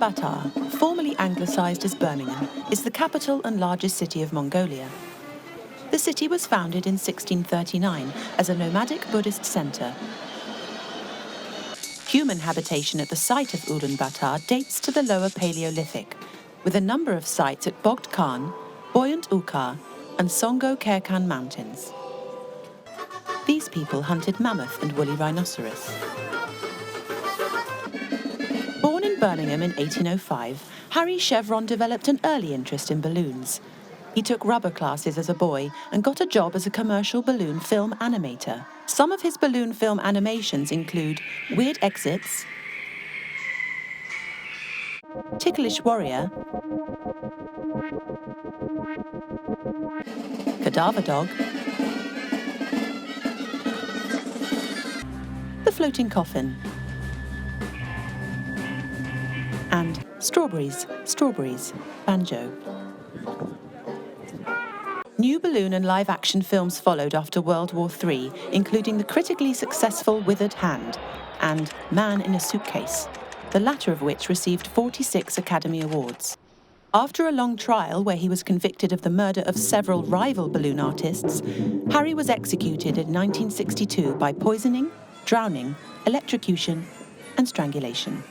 Ulaanbaatar, formerly anglicised as Birmingham, is the capital and largest city of Mongolia. The city was founded in 1639 as a nomadic Buddhist centre. Human habitation at the site of Ulaanbaatar dates to the Lower Paleolithic, with a number of sites at Bogd Khan, Buoyant Ukar, and Songo Kerkan mountains. These people hunted mammoth and woolly rhinoceros. Born in Birmingham in 1805, Harry Chevron developed an early interest in balloons. He took rubber classes as a boy and got a job as a commercial balloon film animator. Some of his balloon film animations include Weird Exits, Ticklish Warrior, Cadaver Dog, The Floating Coffin, and Strawberries, Strawberries, Banjo. New balloon and live-action films followed after World War III, including the critically successful Withered Hand and Man in a Suitcase, the latter of which received 46 Academy Awards. After a long trial where he was convicted of the murder of several rival balloon artists, Harry was executed in 1962 by poisoning, drowning, electrocution, and strangulation.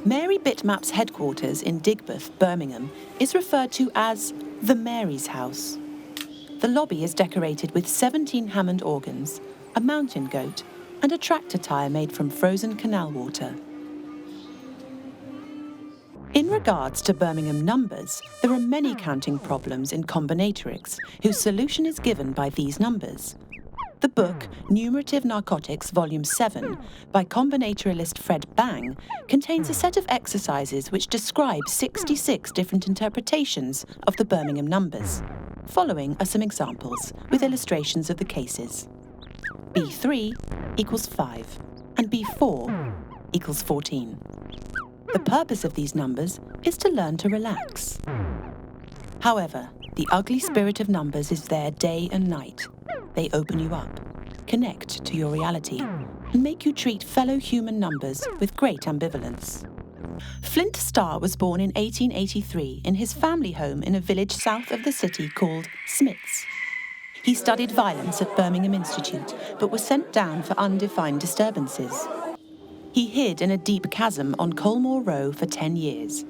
Mary Bitmap's headquarters in Digbeth, Birmingham, is referred to as the Mary's House. The lobby is decorated with 17 Hammond organs, a mountain goat, and a tractor tyre made from frozen canal water. In regards to Birmingham numbers, there are many counting problems in combinatorics, whose solution is given by these numbers. The book, Numerative Narcotics, Volume 7, by combinatorialist Fred Bang, contains a set of exercises which describe 66 different interpretations of the Birmingham numbers. Following are some examples, with illustrations of the cases. B3 equals 5, and B4 equals 14. The purpose of these numbers is to learn to relax. However, the ugly spirit of numbers is there day and night. They open you up, connect to your reality, and make you treat fellow human numbers with great ambivalence. Flint Starr was born in 1883 in his family home in a village south of the city called Smiths. He studied violence at Birmingham Institute, but was sent down for undefined disturbances. He hid in a deep chasm on Colmore Row for 10 years.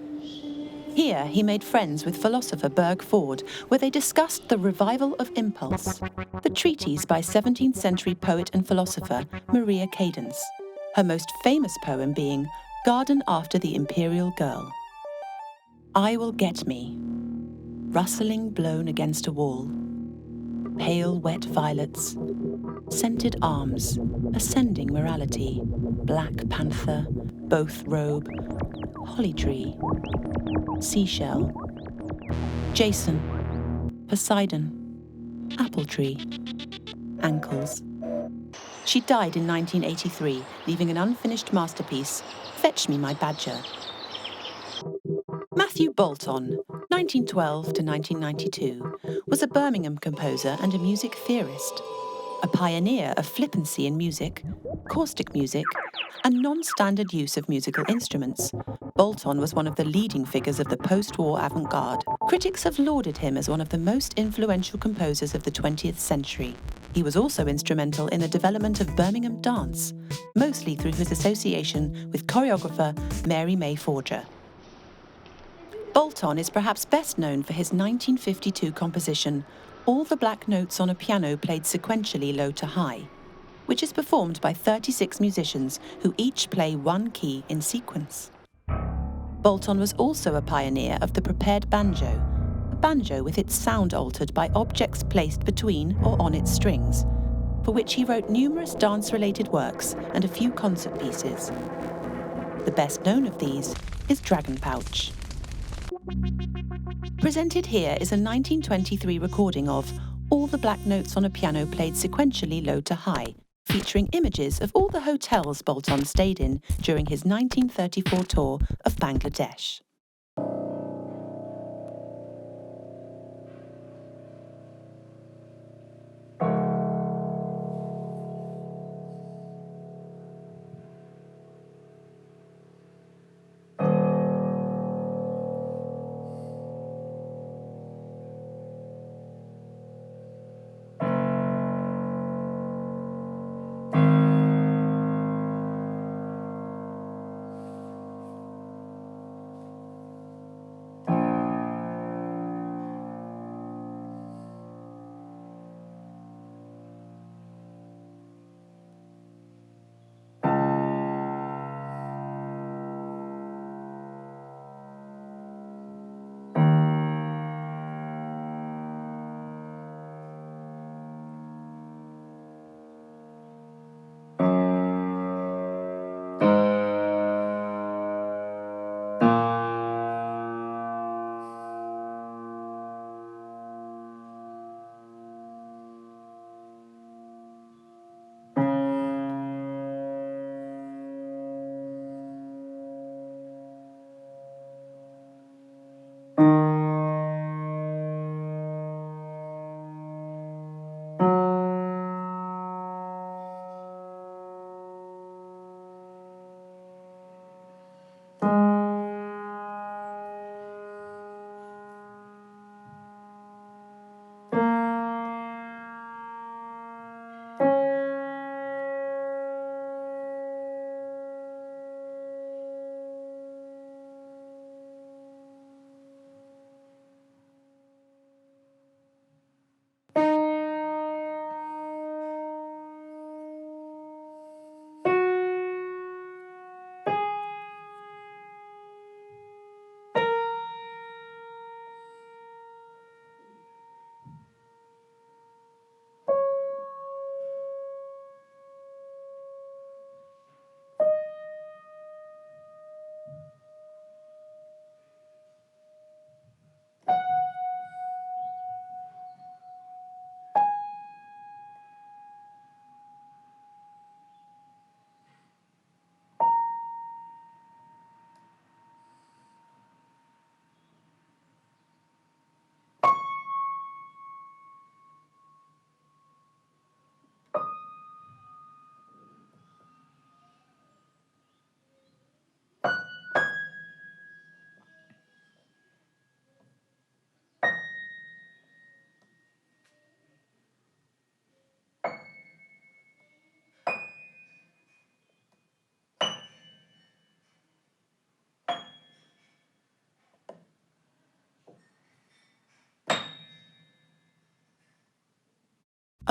Here, he made friends with philosopher Berg Ford, where they discussed the revival of impulse, the treatise by 17th century poet and philosopher Maria Cadence, her most famous poem being Garden After the Imperial Girl. I will get me, rustling blown against a wall, pale wet violets, scented arms, ascending morality, black panther, both robe, holly tree, seashell, Jason, Poseidon, apple tree, ankles. She died in 1983, leaving an unfinished masterpiece, Fetch Me My Badger. Matthew Bolton, 1912 to 1992, was a Birmingham composer and a music theorist. A pioneer of flippancy in music, caustic music, and non-standard use of musical instruments, Bolton was one of the leading figures of the post-war avant-garde. Critics have lauded him as one of the most influential composers of the 20th century. He was also instrumental in the development of Birmingham dance, mostly through his association with choreographer Mary May Forger. Bolton is perhaps best known for his 1952 composition, All the Black Notes on a Piano Played Sequentially Low to High, which is performed by 36 musicians who each play one key in sequence. Bolton was also a pioneer of the prepared banjo, a banjo with its sound altered by objects placed between or on its strings, for which he wrote numerous dance-related works and a few concert pieces. The best known of these is Dragon Pouch. Presented here is a 1923 recording of All the Black Notes on a Piano Played Sequentially Low to High, featuring images of all the hotels Bolton stayed in during his 1934 tour of Bangladesh.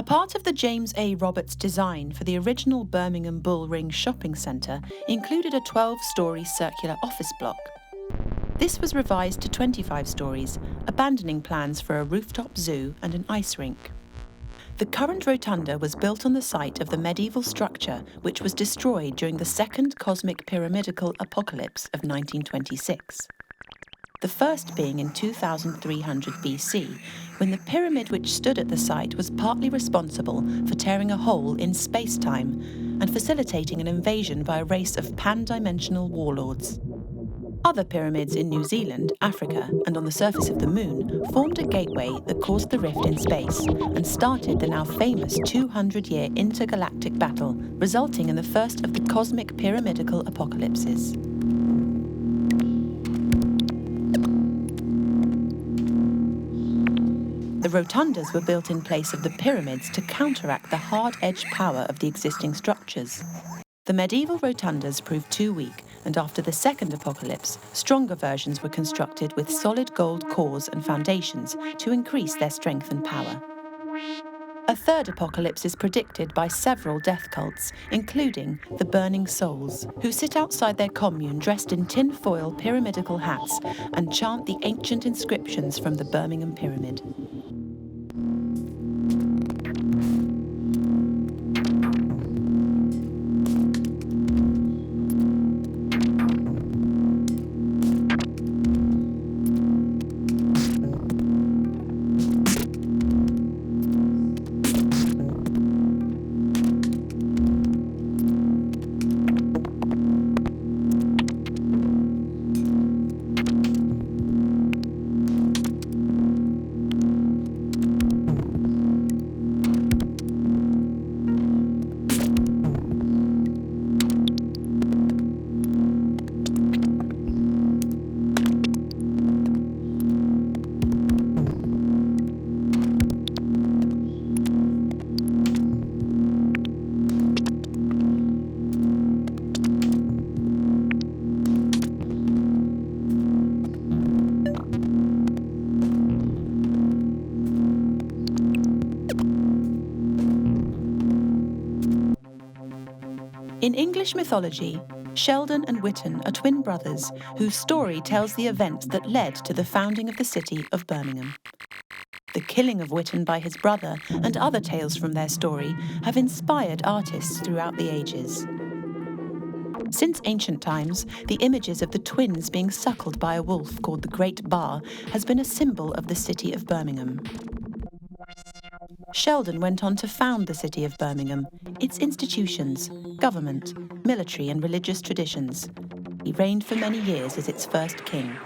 A part of the James A. Roberts design for the original Birmingham Bull Ring shopping centre included a 12-storey circular office block. This was revised to 25 stories, abandoning plans for a rooftop zoo and an ice rink. The current rotunda was built on the site of the medieval structure which was destroyed during the second cosmic pyramidical apocalypse of 1926. The first being in 2300 BC, when the pyramid which stood at the site was partly responsible for tearing a hole in space-time and facilitating an invasion by a race of pan-dimensional warlords. Other pyramids in New Zealand, Africa, and on the surface of the Moon formed a gateway that caused the rift in space and started the now famous 200-year intergalactic battle, resulting in the first of the cosmic pyramidical apocalypses. The rotundas were built in place of the pyramids to counteract the hard-edged power of the existing structures. The medieval rotundas proved too weak, and after the second apocalypse, stronger versions were constructed with solid gold cores and foundations to increase their strength and power. A third apocalypse is predicted by several death cults, including the Burning Souls, who sit outside their commune dressed in tin-foil pyramidical hats and chant the ancient inscriptions from the Birmingham Pyramid. In English mythology, Sheldon and Witten are twin brothers whose story tells the events that led to the founding of the city of Birmingham. The killing of Witten by his brother and other tales from their story have inspired artists throughout the ages. Since ancient times, the images of the twins being suckled by a wolf called the Great Bar has been a symbol of the city of Birmingham. Sheldon went on to found the city of Birmingham, its institutions, government, military and religious traditions. He reigned for many years as its first king.